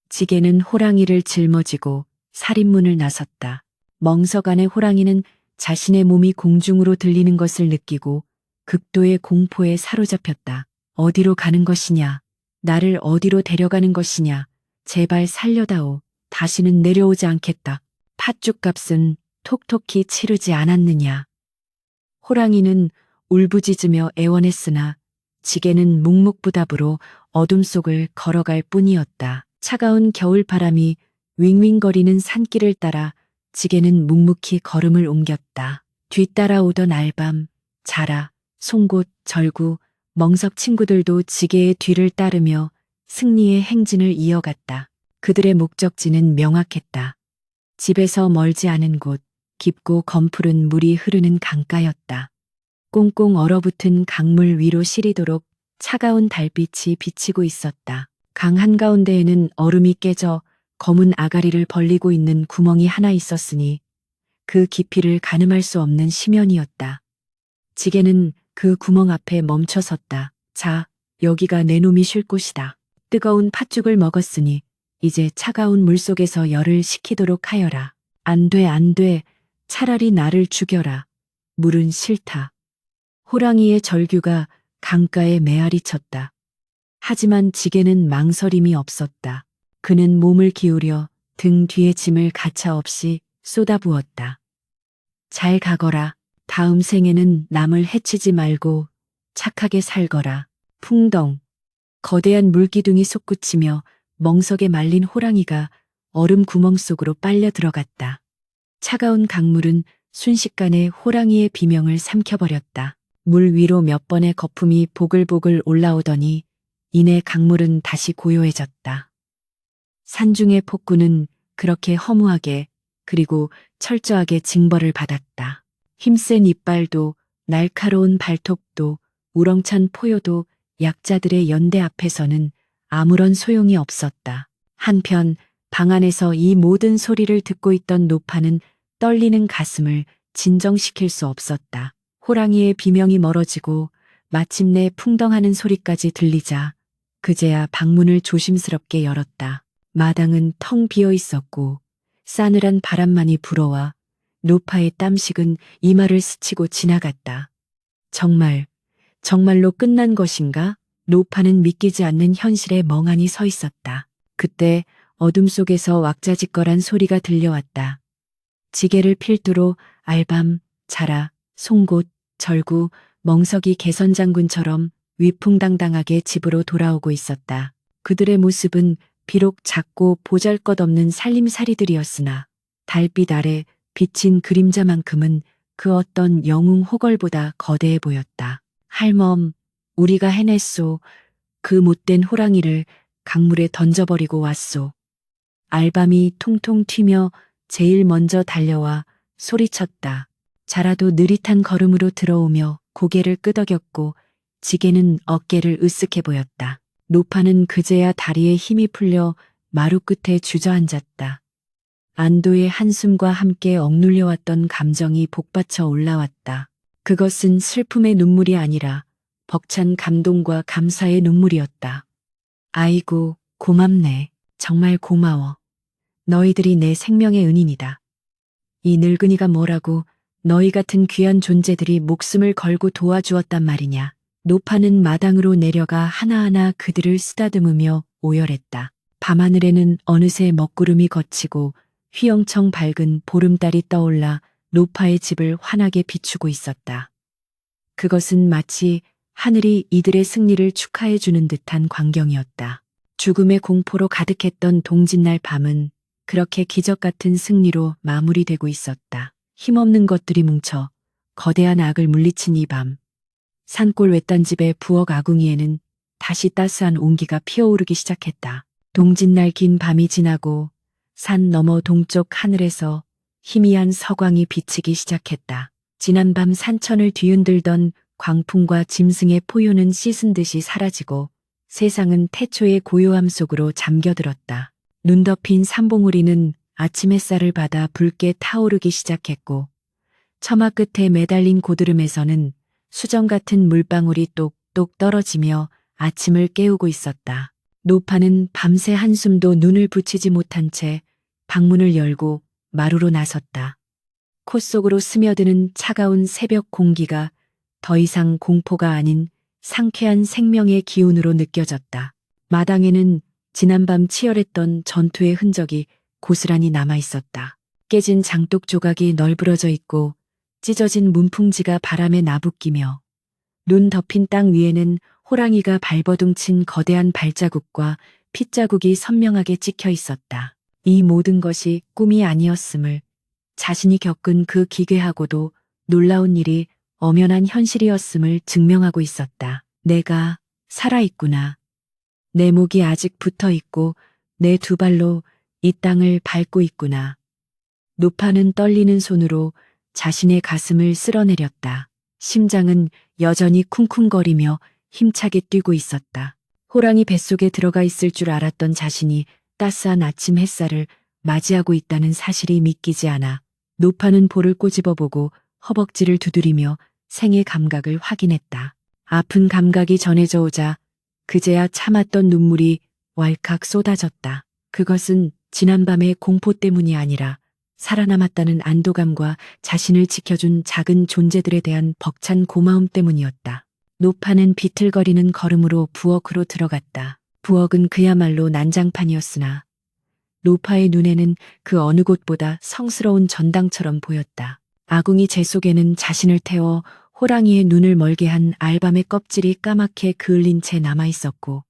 지게는 호랑이를 짊어지고 살인문을 나섰다. 멍석안의 호랑이는 자신의 몸이 공중으로 들리는 것을 느끼고 극도의 공포에 사로잡혔다. 어디로 가는 것이냐? 나를 어디로 데려가는 것이냐? 제발 살려다오. 다시는 내려오지 않겠다. 팥죽값은 톡톡히 치르지 않았느냐. 호랑이는 울부짖으며 애원했으나 지게는 묵묵부답으로 어둠 속을 걸어갈 뿐이었다. 차가운 겨울바람이 윙윙거리는 산길을 따라 지게는 묵묵히 걸음을 옮겼다. 뒤따라오던 알밤, 자라, 송곳, 절구, 멍석 친구들도 지게의 뒤를 따르며 승리의 행진을 이어갔다. 그들의 목적지는 명확했다. 집에서 멀지 않은 곳, 깊고 검푸른 물이 흐르는 강가였다. 꽁꽁 얼어붙은 강물 위로 시리도록 차가운 달빛이 비치고 있었다. 강 한가운데에는 얼음이 깨져 검은 아가리를 벌리고 있는 구멍이 하나 있었으니 그 깊이를 가늠할 수 없는 심연이었다. 지게는 그 구멍 앞에 멈춰 섰다. 자, 여기가 내 놈이 쉴 곳이다. 뜨거운 팥죽을 먹었으니 이제 차가운 물속에서 열을 식히도록 하여라. 안 돼, 안 돼. 차라리 나를 죽여라. 물은 싫다. 호랑이의 절규가 강가에 메아리 쳤다. 하지만 지게는 망설임이 없었다. 그는 몸을 기울여 등 뒤에 짐을 가차없이 쏟아부었다. 잘 가거라. 다음 생에는 남을 해치지 말고 착하게 살거라. 풍덩. 거대한 물기둥이 솟구치며 멍석에 말린 호랑이가 얼음 구멍 속으로 빨려 들어갔다. 차가운 강물은 순식간에 호랑이의 비명을 삼켜버렸다. 물 위로 몇 번의 거품이 보글보글 올라오더니 이내 강물은 다시 고요해졌다. 산중의 폭군은 그렇게 허무하게 그리고 철저하게 징벌을 받았다. 힘센 이빨도 날카로운 발톱도 우렁찬 포효도 약자들의 연대 앞에서는 아무런 소용이 없었다. 한편 방 안에서 이 모든 소리를 듣고 있던 노파는 떨리는 가슴을 진정시킬 수 없었다. 호랑이의 비명이 멀어지고 마침내 풍덩하는 소리까지 들리자 그제야 방문을 조심스럽게 열었다. 마당은 텅 비어 있었고 싸늘한 바람만이 불어와 노파의 땀식은 이마를 스치고 지나갔다. 정말로 끝난 것인가? 노파는 믿기지 않는 현실에 멍하니 서 있었다. 그때 어둠 속에서 왁자지껄한 소리가 들려왔다. 지게를 필두로 알밤, 자라, 송곳, 절구, 멍석이 개선장군처럼 위풍당당하게 집으로 돌아오고 있었다. 그들의 모습은 비록 작고 보잘것없는 살림살이들이었으나 달빛 아래 비친 그림자만큼은 그 어떤 영웅 호걸보다 거대해 보였다. 할멈, 우리가 해냈소. 그 못된 호랑이를 강물에 던져버리고 왔소. 알밤이 통통 튀며 제일 먼저 달려와 소리쳤다. 자라도 느릿한 걸음으로 들어오며 고개를 끄덕였고 지게는 어깨를 으쓱해 보였다. 노파는 그제야 다리에 힘이 풀려 마루 끝에 주저앉았다. 안도의 한숨과 함께 억눌려왔던 감정이 복받쳐 올라왔다. 그것은 슬픔의 눈물이 아니라 벅찬 감동과 감사의 눈물이었다. 아이고, 고맙네. 정말 고마워. 너희들이 내 생명의 은인이다. 이 늙은이가 뭐라고 너희 같은 귀한 존재들이 목숨을 걸고 도와주었단 말이냐. 노파는 마당으로 내려가 하나하나 그들을 쓰다듬으며 오열했다. 밤하늘에는 어느새 먹구름이 걷히고 휘영청 밝은 보름달이 떠올라 노파의 집을 환하게 비추고 있었다. 그것은 마치 하늘이 이들의 승리를 축하해 주는 듯한 광경이었다. 죽음의 공포로 가득했던 동짓날 밤은 그렇게 기적 같은 승리로 마무리되고 있었다. 힘없는 것들이 뭉쳐 거대한 악을 물리친 이 밤, 산골 외딴집의 부엌 아궁이에는 다시 따스한 온기가 피어오르기 시작했다. 동짓날 긴 밤이 지나고 산 너머 동쪽 하늘에서 희미한 서광이 비치기 시작했다. 지난밤 산천을 뒤흔들던 광풍과 짐승의 포효는 씻은 듯이 사라지고 세상은 태초의 고요함 속으로 잠겨들었다. 눈 덮인 삼봉우리는 아침 햇살을 받아 붉게 타오르기 시작했고 처마 끝에 매달린 고드름에서는 수정 같은 물방울이 똑똑 떨어지며 아침을 깨우고 있었다. 노파는 밤새 한숨도 눈을 붙이지 못한 채 방문을 열고 마루로 나섰다. 코 속으로 스며드는 차가운 새벽 공기가 더 이상 공포가 아닌 상쾌한 생명의 기운으로 느껴졌다. 마당에는 지난밤 치열했던 전투의 흔적이 고스란히 남아 있었다. 깨진 장독 조각이 널브러져 있고 찢어진 문풍지가 바람에 나부끼며 눈 덮인 땅 위에는 호랑이가 발버둥친 거대한 발자국과 핏자국이 선명하게 찍혀 있었다. 이 모든 것이 꿈이 아니었음을 자신이 겪은 그 기괴하고도 놀라운 일이 엄연한 현실이었음을 증명하고 있었다. 내가 살아있구나. 내 목이 아직 붙어 있고 내 두 발로 이 땅을 밟고 있구나. 노파는 떨리는 손으로 자신의 가슴을 쓸어내렸다. 심장은 여전히 쿵쿵거리며 힘차게 뛰고 있었다. 호랑이 뱃속에 들어가 있을 줄 알았던 자신이 따스한 아침 햇살을 맞이하고 있다는 사실이 믿기지 않아 노파는 볼을 꼬집어보고 허벅지를 두드리며 생의 감각을 확인했다. 아픈 감각이 전해져 오자 그제야 참았던 눈물이 왈칵 쏟아졌다. 그것은 지난밤의 공포 때문이 아니라 살아남았다는 안도감과 자신을 지켜준 작은 존재들에 대한 벅찬 고마움 때문이었다. 노파는 비틀거리는 걸음으로 부엌으로 들어갔다. 부엌은 그야말로 난장판이었으나 노파의 눈에는 그 어느 곳보다 성스러운 전당처럼 보였다. 아궁이 재 속에는 자신을 태워 호랑이의 눈을 멀게 한 알밤의 껍질이 까맣게 그을린 채 남아있었고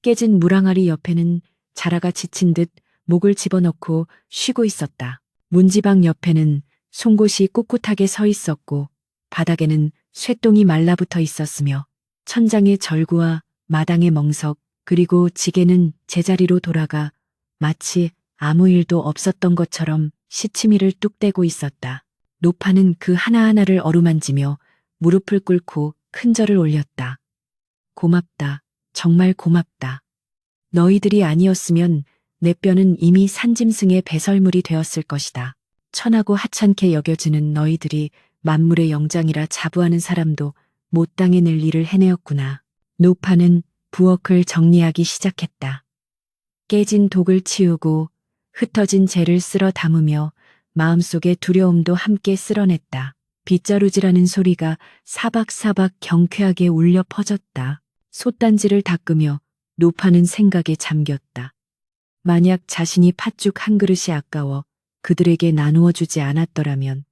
깨진 물항아리 옆에는 자라가 지친 듯 목을 집어넣고 쉬고 있었다. 문지방 옆에는 송곳이 꿋꿋하게 서 있었고 바닥에는 쇠똥이 말라붙어 있었으며 천장의 절구와 마당의 멍석 그리고 지게는 제자리로 돌아가 마치 아무 일도 없었던 것처럼 시치미를 뚝 떼고 있었다. 노파는 그 하나하나를 어루만지며 무릎을 꿇고 큰 절을 올렸다. 고맙다. 정말 고맙다. 너희들이 아니었으면 내 뼈는 이미 산짐승의 배설물이 되었을 것이다. 천하고 하찮게 여겨지는 너희들이 만물의 영장이라 자부하는 사람도 못 당해낼 일을 해내었구나. 노파는 부엌을 정리하기 시작했다. 깨진 독을 치우고 흩어진 재를 쓸어 담으며 마음속의 두려움도 함께 쓸어냈다. 빗자루질하는 소리가 사박사박 경쾌하게 울려 퍼졌다. 솥단지를 닦으며 노파는 생각에 잠겼다. 만약 자신이 팥죽 한 그릇이 아까워 그들에게 나누어 주지 않았더라면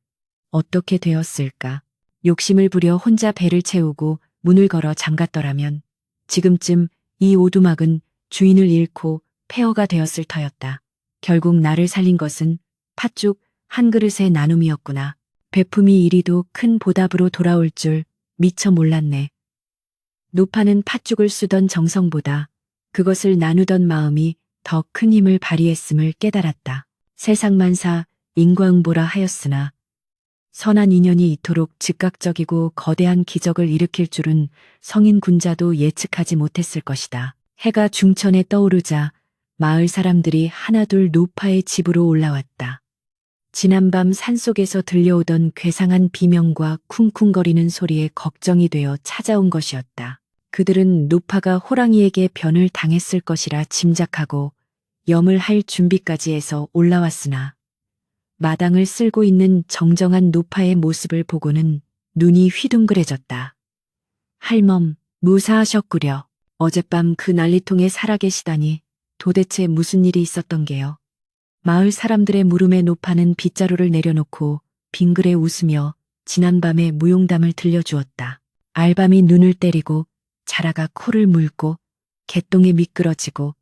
어떻게 되었을까? 욕심을 부려 혼자 배를 채우고 문을 걸어 잠갔더라면 지금쯤 이 오두막은 주인을 잃고 폐허가 되었을 터였다. 결국 나를 살린 것은 팥죽 한 그릇의 나눔이었구나. 베품이 이리도 큰 보답으로 돌아올 줄 미처 몰랐네. 노파는 팥죽을 쓰던 정성보다 그것을 나누던 마음이 더 큰 힘을 발휘했음을 깨달았다. 세상만사 인과응보라 하였으나 선한 인연이 이토록 즉각적이고 거대한 기적을 일으킬 줄은 성인 군자도 예측하지 못했을 것이다. 해가 중천에 떠오르자 마을 사람들이 하나둘 노파의 집으로 올라왔다. 지난밤 산속에서 들려오던 괴상한 비명과 쿵쿵거리는 소리에 걱정이 되어 찾아온 것이었다. 그들은 노파가 호랑이에게 변을 당했을 것이라 짐작하고 염을 할 준비까지 해서 올라왔으나 마당을 쓸고 있는 정정한 노파의 모습을 보고는 눈이 휘둥그레졌다. 할멈, 무사하셨구려. 어젯밤 그 난리통에 살아계시다니 도대체 무슨 일이 있었던 게요. 마을 사람들의 물음에 노파는 빗자루를 내려놓고 빙그레 웃으며 지난밤의 무용담을 들려주었다. 알밤이 눈을 때리고 자라가 코를 물고 개똥에 미끄러지고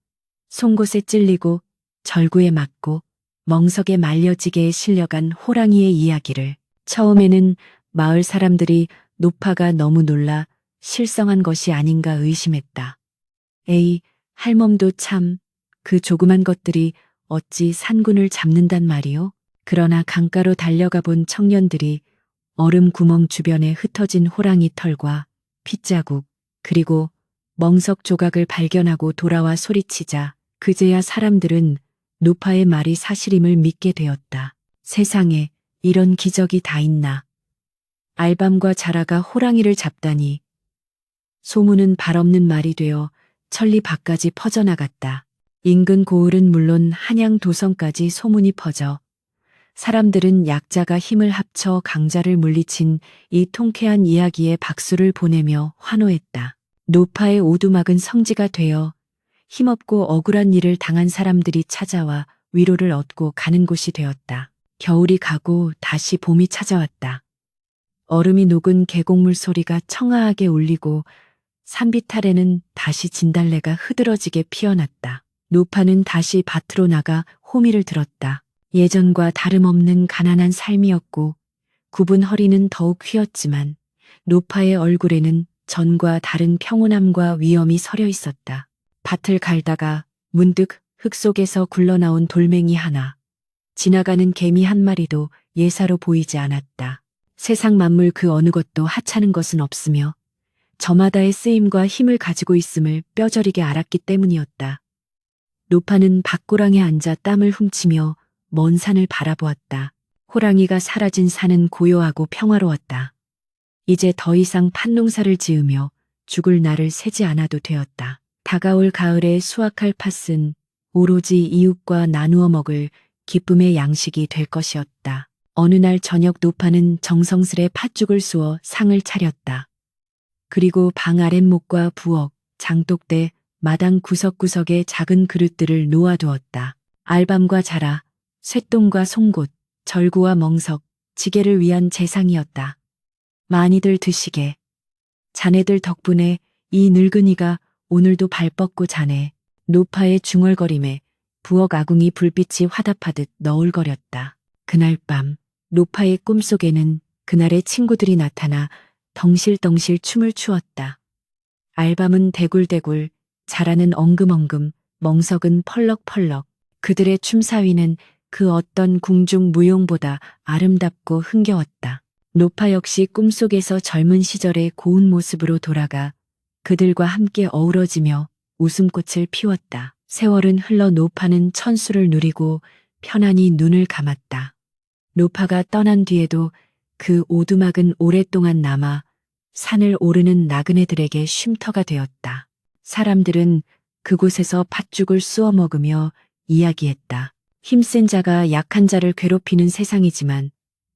송곳에 찔리고 절구에 맞고 멍석에 말려지게에 실려간 호랑이의 이야기를. 처음에는 마을 사람들이 노파가 너무 놀라 실성한 것이 아닌가 의심했다. 에이, 할멈도 참, 그 조그만 것들이 어찌 산군을 잡는단 말이오? 그러나 강가로 달려가 본 청년들이 얼음 구멍 주변에 흩어진 호랑이 털과 핏자국, 그리고 멍석 조각을 발견하고 돌아와 소리치자 그제야 사람들은 노파의 말이 사실임을 믿게 되었다. 세상에 이런 기적이 다 있나. 알밤과 자라가 호랑이를 잡다니. 소문은 발없는 말이 되어 천리 밖까지 퍼져나갔다. 인근 고을은 물론 한양 도성까지 소문이 퍼져 사람들은 약자가 힘을 합쳐 강자를 물리친 이 통쾌한 이야기에 박수를 보내며 환호했다. 노파의 오두막은 성지가 되어 힘없고 억울한 일을 당한 사람들이 찾아와 위로를 얻고 가는 곳이 되었다. 겨울이 가고 다시 봄이 찾아왔다. 얼음이 녹은 계곡물 소리가 청아하게 울리고 산비탈에는 다시 진달래가 흐드러지게 피어났다. 노파는 다시 밭으로 나가 호미를 들었다. 예전과 다름없는 가난한 삶이었고 굽은 허리는 더욱 휘었지만 노파의 얼굴에는 전과 다른 평온함과 위엄이 서려 있었다. 밭을 갈다가 문득 흙 속에서 굴러나온 돌멩이 하나, 지나가는 개미 한 마리도 예사로 보이지 않았다. 세상 만물 그 어느 것도 하찮은 것은 없으며 저마다의 쓰임과 힘을 가지고 있음을 뼈저리게 알았기 때문이었다. 노파는 밭고랑에 앉아 땀을 훔치며 먼 산을 바라보았다. 호랑이가 사라진 산은 고요하고 평화로웠다. 이제 더 이상 팥농사를 지으며 죽을 날을 세지 않아도 되었다. 다가올 가을에 수확할 팥은 오로지 이웃과 나누어 먹을 기쁨의 양식이 될 것이었다. 어느 날 저녁 노파는 정성스레 팥죽을 쑤어 상을 차렸다. 그리고 방 아랫목과 부엌, 장독대, 마당 구석구석에 작은 그릇들을 놓아두었다. 알밤과 자라, 쇠똥과 송곳, 절구와 멍석, 지게를 위한 재상이었다. 많이들 드시게. 자네들 덕분에 이 늙은이가 오늘도 발 뻗고 자네. 노파의 중얼거림에 부엌 아궁이 불빛이 화답하듯 너울거렸다. 그날 밤 노파의 꿈속에는 그날의 친구들이 나타나 덩실덩실 춤을 추었다. 알밤은 대굴대굴, 자라는 엉금엉금, 멍석은 펄럭펄럭. 그들의 춤사위는 그 어떤 궁중 무용보다 아름답고 흥겨웠다. 노파 역시 꿈속에서 젊은 시절의 고운 모습으로 돌아가 그들과 함께 어우러지며 웃음꽃을 피웠다. 세월은 흘러 노파는 천수를 누리고 편안히 눈을 감았다. 노파가 떠난 뒤에도 그 오두막은 오랫동안 남아 산을 오르는 나그네들에게 쉼터가 되었다. 사람들은 그곳에서 팥죽을 쑤어 먹으며 이야기했다. 힘센 자가 약한 자를 괴롭히는 세상이지만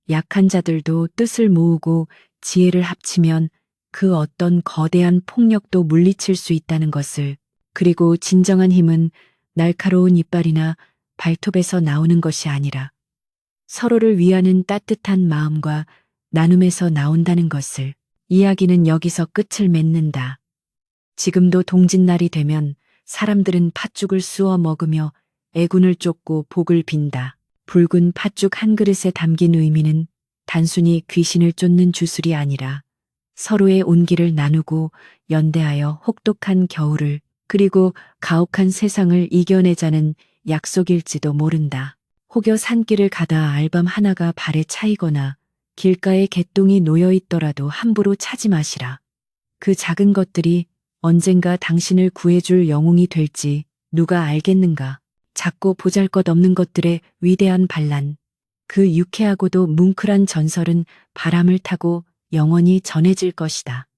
약한 자들도 뜻을 모으고 지혜를 합치면 그 어떤 거대한 폭력도 물리칠 수 있다는 것을, 그리고 진정한 힘은 날카로운 이빨이나 발톱에서 나오는 것이 아니라 서로를 위하는 따뜻한 마음과 나눔에서 나온다는 것을. 이야기는 여기서 끝을 맺는다. 지금도 동짓날이 되면 사람들은 팥죽을 쑤어 먹으며 애군을 쫓고 복을 빈다. 붉은 팥죽 한 그릇에 담긴 의미는 단순히 귀신을 쫓는 주술이 아니라 서로의 온기를 나누고 연대하여 혹독한 겨울을, 그리고 가혹한 세상을 이겨내자는 약속일지도 모른다. 혹여 산길을 가다 알밤 하나가 발에 차이거나 길가에 개똥이 놓여 있더라도 함부로 차지 마시라. 그 작은 것들이 언젠가 당신을 구해줄 영웅이 될지 누가 알겠는가. 작고 보잘것없는 것들의 위대한 반란, 그 유쾌하고도 뭉클한 전설은 바람을 타고 영원히 전해질 것이다.